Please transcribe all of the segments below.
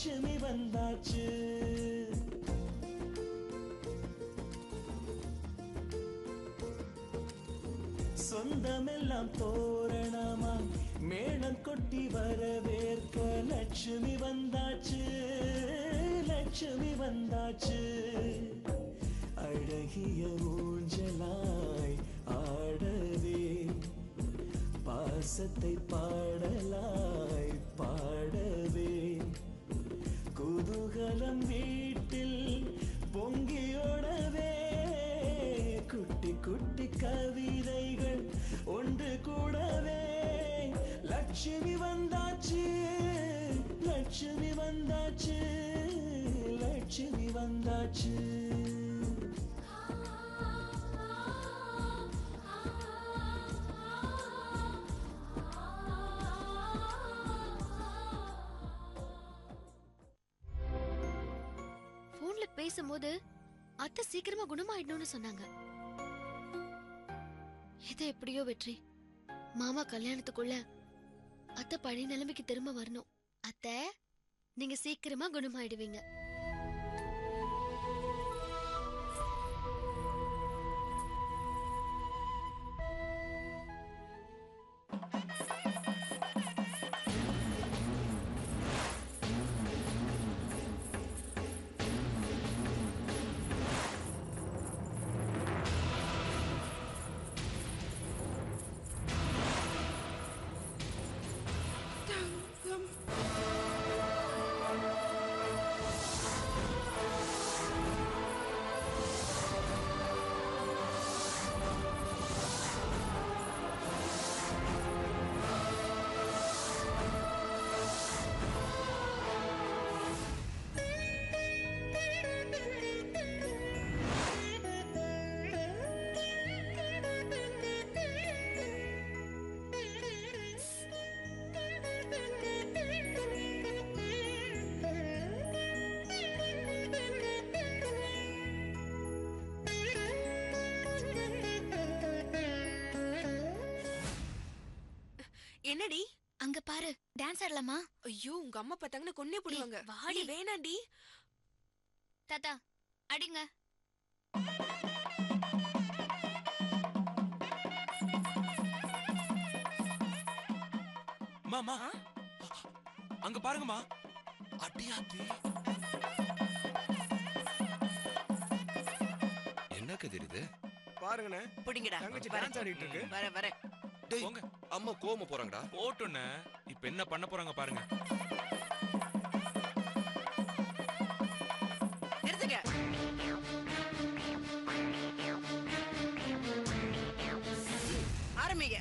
லட்சுமி வந்தாச்சு. சொந்தமெல்லாம் தோரணமா மேளம் கொட்டி வரவேற்க லட்சுமி வந்தாச்சு. லட்சுமி வந்தாச்சு. அழகிய ஊஞ்சலாய் ஆடவே பாசத்தை பாடலாய் பாடவே குதூகலம் வீட்டில் பொங்கியோடவே குட்டி குட்டி கவிதைகள் ஒன்று கூடவே லட்சுமி வந்தாச்சு. லட்சுமி வந்தாச்சு. லட்சுமி வந்தாச்சு. போன்ல பேசும்போது அத்தை சீக்கிரமா குணமாயிடணும்னு சொன்னாங்க. இது எப்படியோ வெற்றி, மாமா கல்யாணத்துக்குள்ள அத்தை பழைய நிலைமைக்கு திரும்ப வரணும். அத்தை, நீங்க சீக்கிரமா குணமாயிடுவீங்க. என்னடி அங்க பாரு, டான்ஸ் ஆடலாமா? ஐயோ, உங்க அம்மா பார்த்தாங்கன்னா கொன்னே போடுவாங்க. வாடி. வேணாண்டி. தாத்தா அடிங்க. மாமா அங்க பாருங்கம்மா. அடியாத்தி என்ன கதிர் இது? பாருங்கண்ணே, புடிங்கடா. தங்கச்சி டான்ஸ் ஆடிட்டு இருக்கு. வர டேய், அம்மா கோவமா போறாங்கடா. போட்டுன்னு இப்ப என்ன பண்ண போறாங்க பாருங்க. நிறுத்துங்க. ஆரம்பிங்க.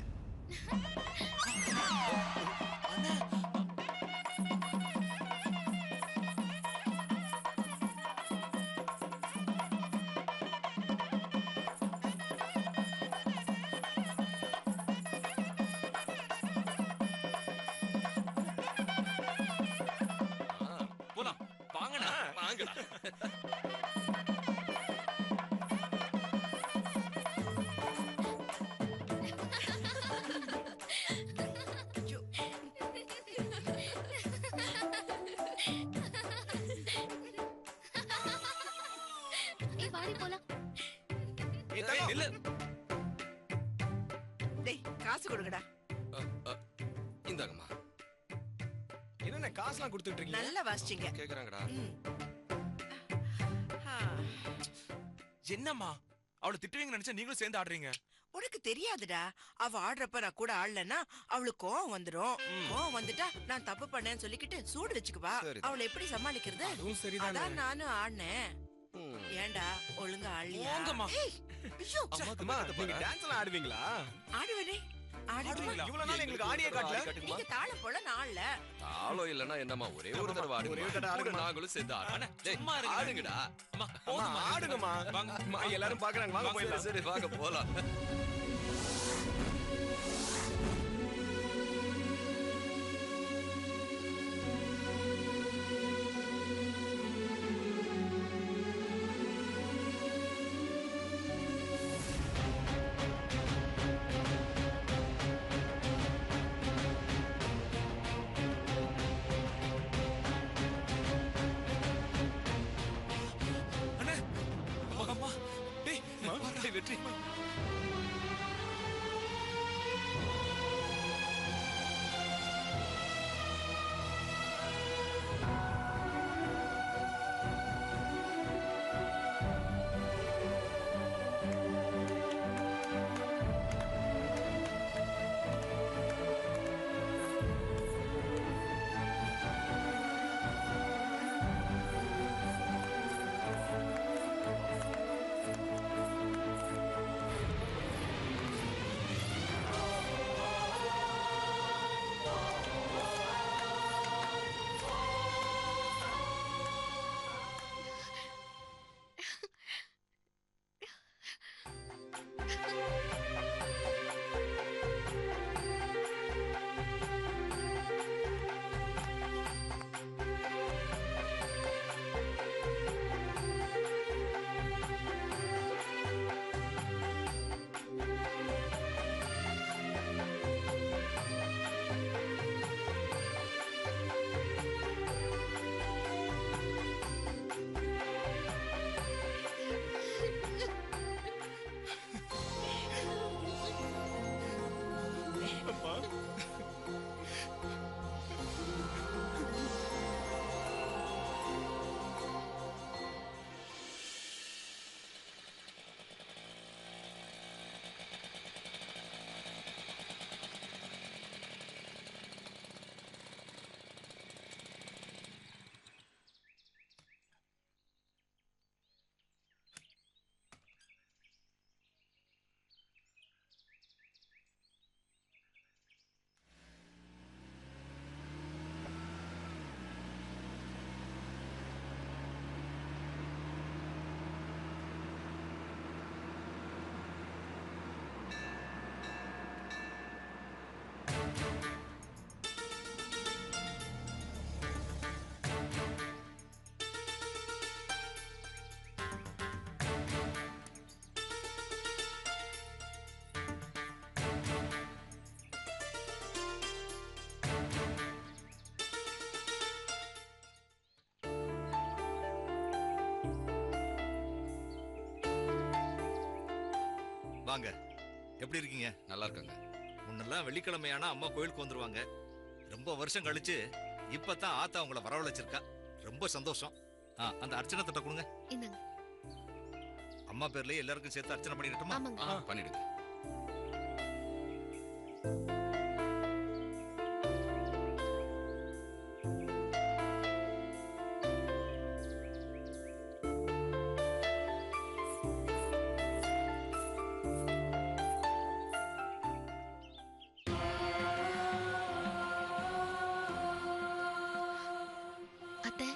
போலாம் வாங்கண்ணா. வாங்கடா. ஏய் வாடி போலாம். இல்ல டேய், காசு கொடுங்கடா. இந்தாங்கம்மா. என்னண்ணே காசுலாம் கொடுத்துட்டு இருக்கீங்க? நல்லா வாசிச்சீங்க. கேக்குறாங்கடா. என்னம்மா அவளை திட்டுவீங்க நினைச்சா நீங்களும் சேர்ந்து ஆடுறீங்க. உனக்கு தெரியாதுடா, அவ ஆடுறப்ப நான் கூட ஆடலன்னா அவளுக்கு கோவம் வந்துரும். கோவம் வந்துட்டா நான் தப்பு பண்ணேன்னு சொல்லிக்கிட்டு சூடு வச்சுக்குவா. சரிதான். அவளை எப்படி சமாளிக்கிறது? அதுவும் சரிதானே. அதான் நானும் ஆடினேன். ஏண்டா ஒழுங்கா ஆடலையா? போங்கம்மா. ஏய், ஐயோ, அம்மா, நீங்க டான்ஸ் எல்லாம் ஆடுவீங்களா? ஆடுவேனே. ஆடுவேன். இவ்வளவு நாள் எங்களுக்கு ஆடியே காட்டல. நீங்க தாளம் போல நான் ஆடல. தாளம் இல்லன்னா என்னம்மா, ஒரே ஒரு தடவை ஆடுங்க. ஒரே ஒரு தடவை ஆடுங்கம்மா. நாங்களும் சேர்ந்து ஆடுறோம். டேய், சும்மா இருங்க. ஆடுங்கடா. அம்மா அம்மா, போதும்மா. ஆடுங்கம்மா. வாங்க. அம்மா, எல்லாரும் பாக்குறாங்க. வாங்க போயிடலாம். சரி வாங்க போலாம். டேய் வெற்றி வாங்க, எப்படி இருக்கீங்க? நல்லா இருக்காங்க. முன்னெல்லாம் வெள்ளிக்கிழமையானா அம்மா கோயிலுக்கு வந்துருவாங்க. ரொம்ப வருஷம் கழிச்சு இப்பதான் ஆத்தா உங்களை வரவழைச்சிருக்கா. ரொம்ப சந்தோஷம். அந்த அர்ச்சனை தட்டை கொடுங்க. இந்தாங்க. அம்மா பேர்லயே எல்லாருக்கும் சேர்த்து அர்ச்சனை பண்ணிடட்டுமா? ஆமாங்க. பண்ணிடுங்க. அத்தை,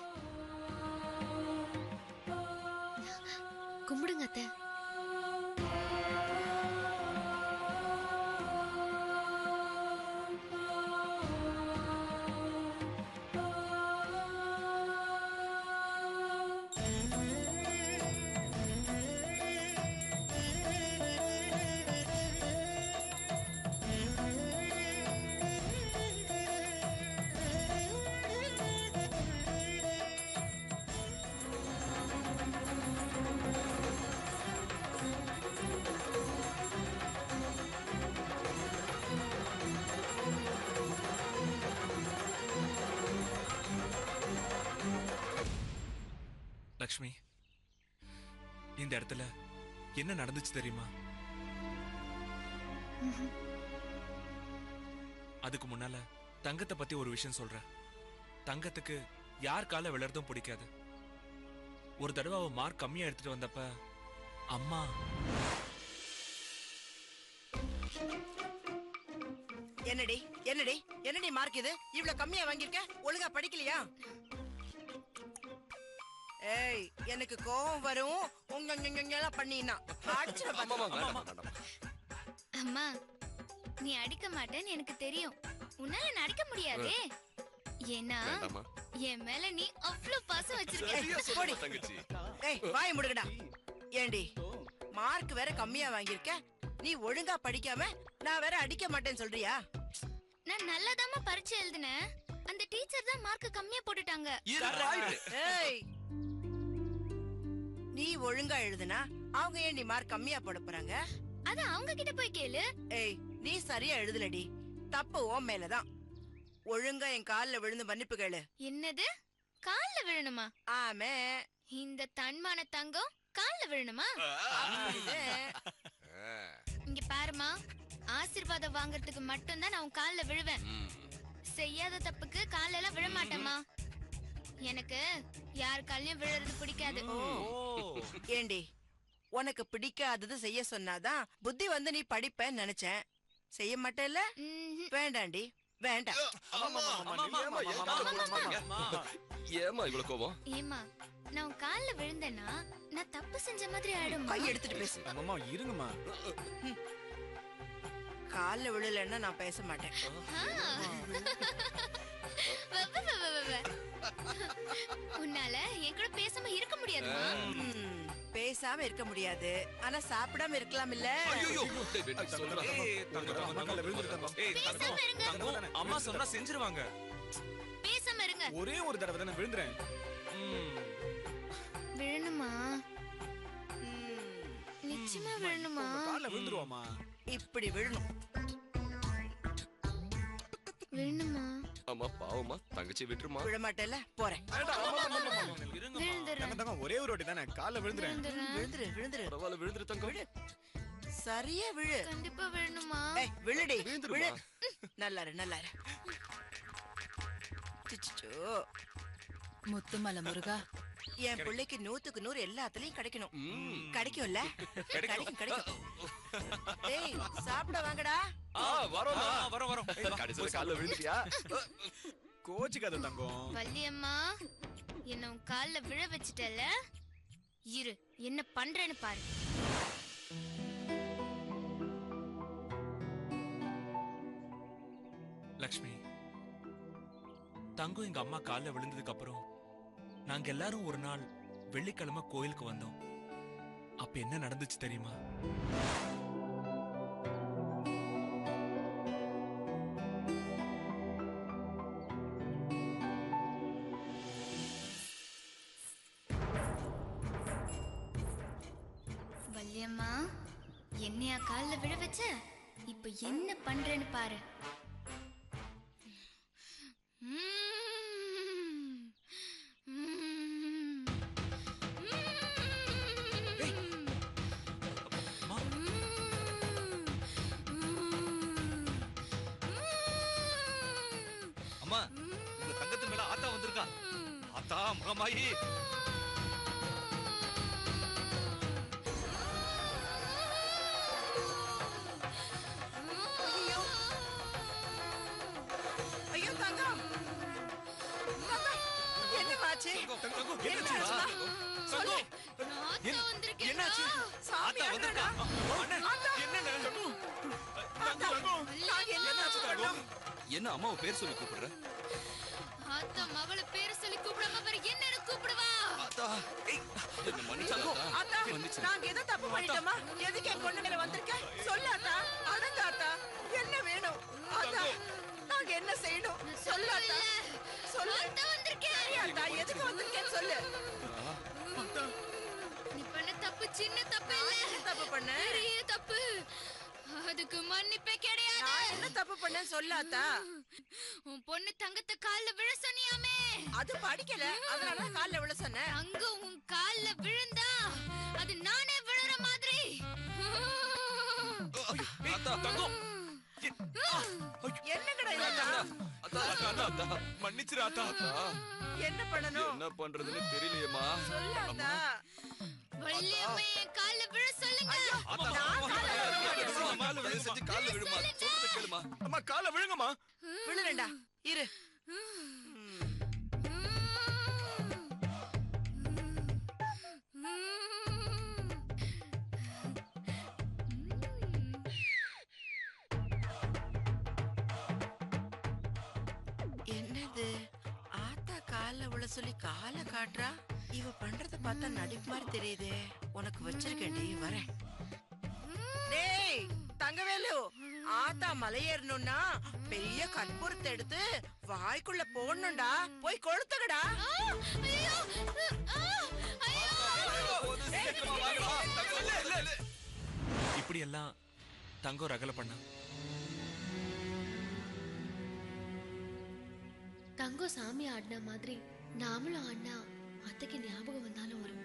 கும்பிடுங்க அத்தை. லக்ஷ்மி, இந்த இடத்துல என்ன நடந்துச்சு தெரியுமா? அதுக்கு முன்னால தங்கத்தை பத்தி ஒரு விஷயம் சொல்றேன். தங்கத்துக்கு யார் கால விழறதும் பிடிக்காது. ஒரு தடவை அவ மார்க் கம்மியா எடுத்துட்டு வந்தப்ப அம்மா என்னடி என்னடி என்னடி மார்க் இது? இவ்வளவு கம்மியா வாங்கிருக்க? ஒழுங்கா படிக்கலையா? ஏய், எனக்கு கோவம் வரும். உங்க பண்ணினா அம்மா, நீ அடிக்க மாட்டேன்னு எனக்கு தெரியும். உன்னால நான் அடிக்க முடியாதே. ஏன்னா என் மேல நீ அவ்வளவு பாசம் வச்சிருக்க. ஏய், வாய் முடுங்கடா. ஏண்டி, மார்க் வேற கம்மியா வாங்கிருக்க, நீ ஒழுங்கா படிக்காம நான் வேற அடிக்க மாட்டேன்னு சொல்றியா? நான் நல்லதாமா பரீட்சை எழுதினேன். அந்த டீச்சர் தான் மார்க் கம்மியா போட்டுட்டாங்க. ஏய், நீ ஒழுங்கா எழுதுனா அவங்க ஏண்டி மார்க் கம்மியா போட போறாங்க? அத அவங்க கிட்ட போய் கேளு. ஏய், நீ சரியா எழுதலடி. தப்பு உன் மேலதான். ஒழுங்கா என் கால்ல விழுந்து மன்னிப்பு கேளு. என்னது? கால்ல விழணுமா? ஆமே. இந்த தன்மான தங்கம் கால்ல விழணுமா? இங்க பாருமா, ஆசீர்வாதம் வாங்குறதுக்கு மட்டும்தான் நான் உன் கால்ல விழுவேன். செய்யாத தப்புக்கு கால்ல எல்லாம் விழ மாட்டேமா. எனக்கு யார் காலையும் விழுறது பிடிக்காது. ஏண்டி, உனக்கு பிடிக்காதது செய்ய சொன்னாதான் புத்தி வந்து நீ படிப்பேன்னு நினைச்சேன். செய்ய மாட்டேல்ல? வேண்டாண்டி, வேண்டாம். ஏமா இவ்வளவு கோபம்? ஏமா, நான் உன் கால்ல விழுந்தேன்னா நான் தப்பு செஞ்ச மாதிரி ஆயிடும். கை எடுத்துட்டு பேசு. அம்மா இருங்கம்மா. கால்ல விழலன்னா நான் பேச மாட்டேன். உன்னால என் கூட பேசாம இருக்க முடியாதுமா. பேசாம இருக்க முடியாது, ஆனா சாப்பிடாம இருக்கலாம் இல்ல? அம்மா சொன்னா செஞ்சிருவாங்க. பேசாம இருங்க. ஒரே ஒரு தடவை தானே விழுந்துறேன். விழணுமா? நிச்சயமா விழணுமா? கால்ல விழுந்துருவாமா? இப்படி விழணும். விழணுமா? அம்மா பாவமா, தங்கச்சி விட்டுருமா. விழ மாட்டேல்ல, போறேன். விழுந்துறேன். ஒரே ஒரு வாட்டி தானே கால்ல விழுந்துறேன். விழுந்துரு, விழுந்துரு. பரவாயில்ல, விழுந்துரு தங்கம். சரியா விழு. கண்டிப்பா விழணுமா? ஏய், விழுடி, விழுந்துருமா. விழு. நல்லாரு, நல்லாரு. முத்துமலை முருகா, என் பிள்ளைக்கு 100க்கு 100 எல்லாத்துலயும் கிடைக்கணும். கிடைக்கும்ல? கிடைக்கும், கிடைக்கும். ஏய், சாப்பிட வாங்கடா. வரோம். கடைசியில கால்ல விழுந்துட்டியா? கோச்சிக்காத தங்கம். வள்ளியம்மா, என்ன உன் கால்ல விழ வச்சிட்டல, இரு என்ன பண்றேன்னு பாரு. லக்ஷ்மி, தங்கம் எங்க அம்மா கால்ல விழுந்ததுக்கு அப்புறம் நாங்க எல்லாரும் ஒரு நாள் வெள்ளிக்கிழமை கோயிலுக்கு வந்தோம். அப்ப என்ன நடந்துச்சு தெரியுமா? வள்ளியம்மா, என்னையா கால்ல விழ வச்ச? இப்ப என்ன பண்றேன்னு பாரு. அம்மா, உங்க தங்கத்து மேல ஆத்தா வந்திருக்கா. ஆத்தா மகமாயி. ஐயோ தங்கம், என்னமாச்சு? சொல்லு. ஆத்தா வந்திருக்கேன். என்னாச்சு? சாமி வந்திருக்கா. என்ன அம்மாவை பேர் சொல்லி கூப்பிடுற? ஆத்தா மகளை பேரு சொல்லி கூப்பிடாம வேற என்னன்னு கூப்பிடுவா? என்ன மன்னிச்சிடு ஆத்தா. அத்தா, நாங்க ஏதோ தப்பு பண்ணிட்டோமா? எதுக்கு என் பொண்ணு மேல வந்திருக்க? சொல்லு அத்தா. அடங்க அத்தா, என்ன வேணும்? அத்தா, நாங்க என்ன செய்யணும்? சொல்லு அத்தா, சொல்லு. ஆத்தா வந்திருக்கேன். சரி அத்தா, எதுக்கு வந்திருக்கேன்னு சொல்லு. நீ பண்ண தப்பு சின்ன தப்பு இல்ல. நான் என்ன தப்பு பண்ணேன்? பெரிய தப்பு. அதுக்கு மன்னிப்பே கிடையாது. நான் என்ன தப்பு பண்ணேன்னு சொல்லு அத்தா. உன் பொண்ணு தங்கத்தை கால்ல விழ சொன்னியாமே, அது படிக்கல, அதனால கால்ல விழ சொன்னேன். அங்க உன் கால்ல விழுந்தா அது நானே விழுற மாதிரி. அத்தா தங்கம். என்னங்கடா இது அத்தா? மன்னிச்சிரு ஆத்தா. என்ன பண்ணணும்? என்ன பண்றதுன்னு தெரியலையேம்மா. சொல்லு அத்தா. வள்ளியம்மா, என் கால்ல விழ சொல்லுங்க. கால்ல விழுமா, சொல்றத கேளுமா. அம்மா கால்ல விழுங்கம்மா. விழுறேன்டா, இரு. என்னது, ஆத்தா கால்ல விழ சொல்லி காலை காட்டுறா? இவ பண்றத பார்த்தா நடிப்பு மாதிரி தெரியுதே. உனக்கு வச்சிருக்கேன்டி, வரேன். டேய் தங்கவேலு, ஆத்தா மலையேறணும்னா பெரிய கற்பூரத்தை எடுத்து வாய்க்குள்ள போடணும்டா. போய் கொளுத்துக்கடா. ஐயோ, ஐயோ. இப்படி எல்லாம் தங்கம் ரகலை பண்ணா தங்கம் சாமி ஆடின மாதிரி நாமளும் ஆடினா அத்தைக்கு ஞாபகம் வந்தாலும் வரும்.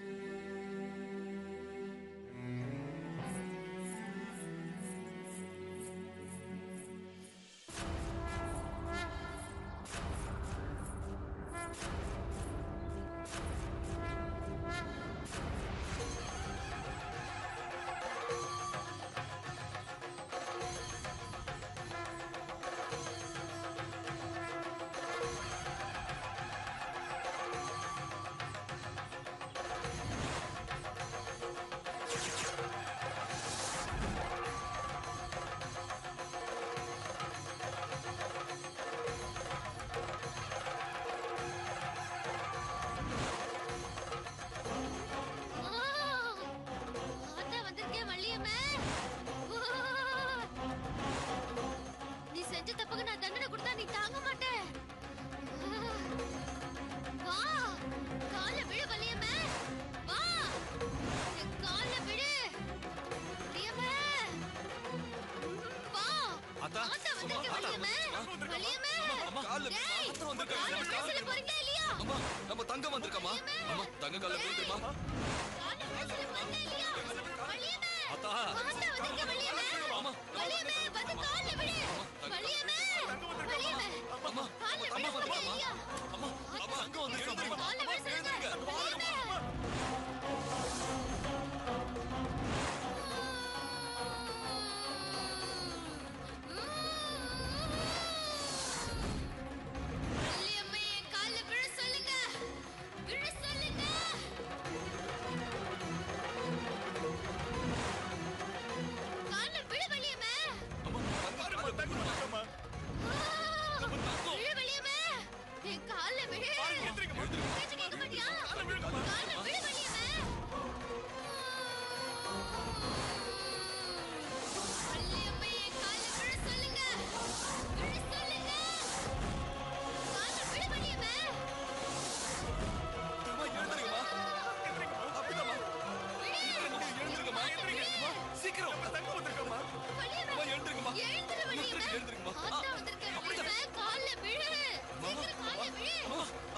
நம்ம தங்கம் வந்திருக்கமா அம்மா தங்க கால விழுந்துருமா அத்தா அம்மா தங்கம் வந்திருக்கமா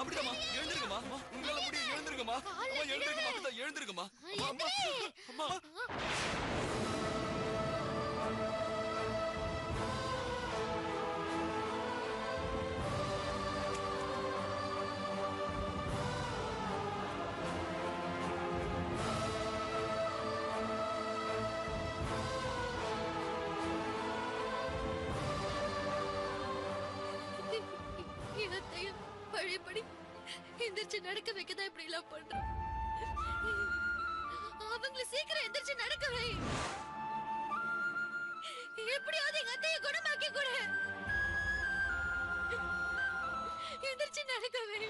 அப்படிதாம்மா எழுந்திருக்கமா உங்களால முடியும் எழுந்திருக்கமா அம்மா எழுந்திருக்கமா அப்படிதான் எழுந்திருக்கமா அம்மா அம்மா பழையபடி எந்திரிச்சு நடக்க வைக்கதான் இப்படி எல்லாம் பண்றோம். அவங்கள சீக்கிரம் எந்திரிச்சு நடக்க வை. எப்படியாவது எங்க அத்தையை குணமாக்கி கொடு. எந்திரிச்சு நடக்க வை.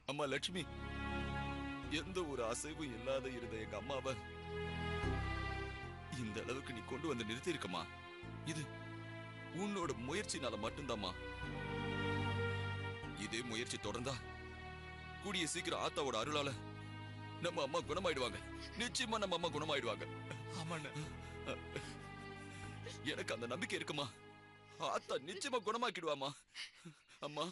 அம்மா லட்சுமி எந்த ஒரு அசைவும் இல்லாத இருந்த எங்க அம்மாவை இந்த அளவுக்கு நீ கொண்டு வந்து நிறுத்தி இருக்கமா இது உன்னோட முயற்சினால மட்டும்தாம்மா இதே முயற்சி தொடர்ந்தா கூடிய சீக்கிரம் ஆத்தாவோட அருளால நம்ம அம்மா குணமாயிடுவாங்க நிச்சயமா நம்ம அம்மா குணமாயிடுவாங்க ஆமாண்ண எனக்கு அந்த நம்பிக்கை இருக்குமா ஆத்தா நிச்சயமா குணமாக்கிடுவாமா அம்மா